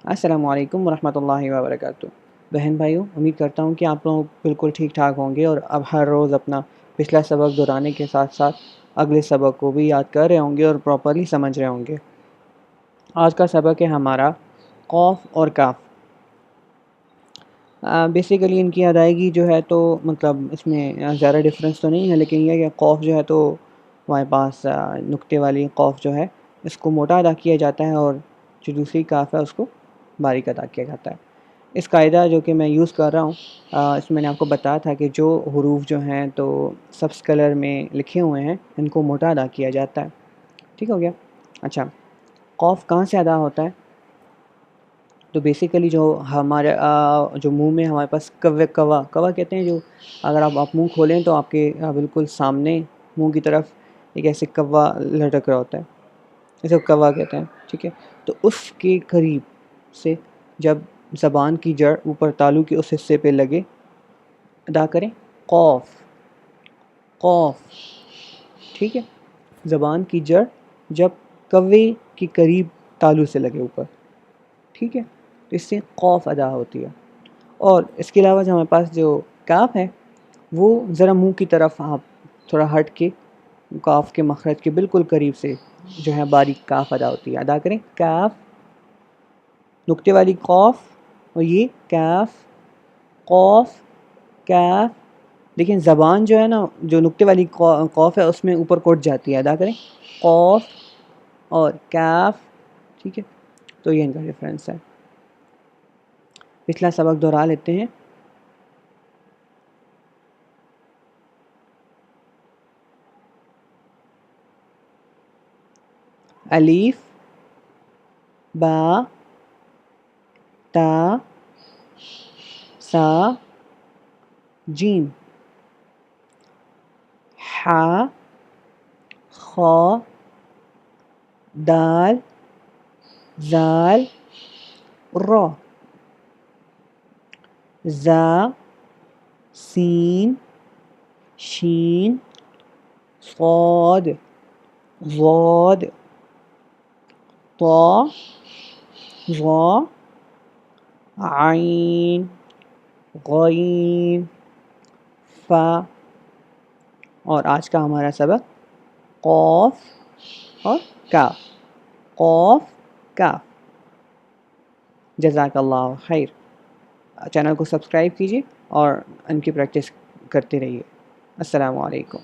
السلام علیکم ورحمۃ اللہ وبرکاتہ۔ بہن بھائیوں، امید کرتا ہوں کہ آپ لوگ بالکل ٹھیک ٹھاک ہوں گے اور اب ہر روز اپنا پچھلا سبق دہرانے کے ساتھ ساتھ اگلے سبق کو بھی یاد کر رہے ہوں گے اور پراپرلی سمجھ رہے ہوں گے۔ آج کا سبق ہے ہمارا قوف اور کاف۔ بیسیکلی ان کی ادائیگی جو ہے تو مطلب اس میں زیادہ ڈفرینس تو نہیں ہے، لیکن یہ کہ قوف جو ہے تو ہمارے پاس نقطے والی قوف جو ہے اس کو موٹا ادا کیا جاتا ہے، اور جو دوسری کاف ہے اس کو باریک ادا کیا جاتا ہے۔ اس قاعدہ جو کہ میں یوز کر رہا ہوں، اس میں نے آپ کو بتایا تھا کہ جو حروف جو ہیں تو سبز کلر میں لکھے ہوئے ہیں ان کو موٹا ادا کیا جاتا ہے۔ ٹھیک ہو گیا؟ اچھا، قوف کہاں سے ادا ہوتا ہے؟ تو بیسیکلی جو ہمارے جو منہ میں ہمارے پاس کوا کہتے ہیں، جو اگر آپ منہ کھولیں تو آپ کے بالکل سامنے منہ کی طرف ایک ایسے کوا لٹک رہا ہوتا ہے، اسے کوا کہتے ہیں۔ ٹھیک ہے، تو اس کے قریب سے جب زبان کی جڑ اوپر تالو کے اس حصے پہ لگے، ادا کریں قوف قوف۔ ٹھیک ہے، زبان کی جڑ جب کوے کے قریب تالو سے لگے اوپر، ٹھیک ہے، تو اس سے قوف ادا ہوتی ہے۔ اور اس کے علاوہ جو ہمارے پاس جو کاف ہے وہ ذرا منہ کی طرف آپ تھوڑا ہٹ کے کاف کے مخرج کے بالکل قریب سے جو ہے باریک کاف ادا ہوتی ہے۔ ادا کریں کاف، نقطے والی قوف، اور یہ کاف قوف کاف۔ لیکن زبان جو ہے نا، جو نقطے والی قوف ہے اس میں اوپر کوٹ جاتی ہے۔ ادا کریں قوف اور کاف۔ ٹھیک ہے، تو یہ ان کا ڈفرینس ہے۔ پچھلا سبق دہرا لیتے ہیں۔ الف با تا سا جیم، حا خا دال زال را، زا سین شین صاد ضاد، طا ظا عین غین فا۔ اور آج کا ہمارا سبق قوف اور کاف، قوف کاف۔ جزاک اللہ خیر۔ چینل کو سبسکرائب کیجیے اور ان کی پریکٹس کرتے رہیے۔ السلام علیکم۔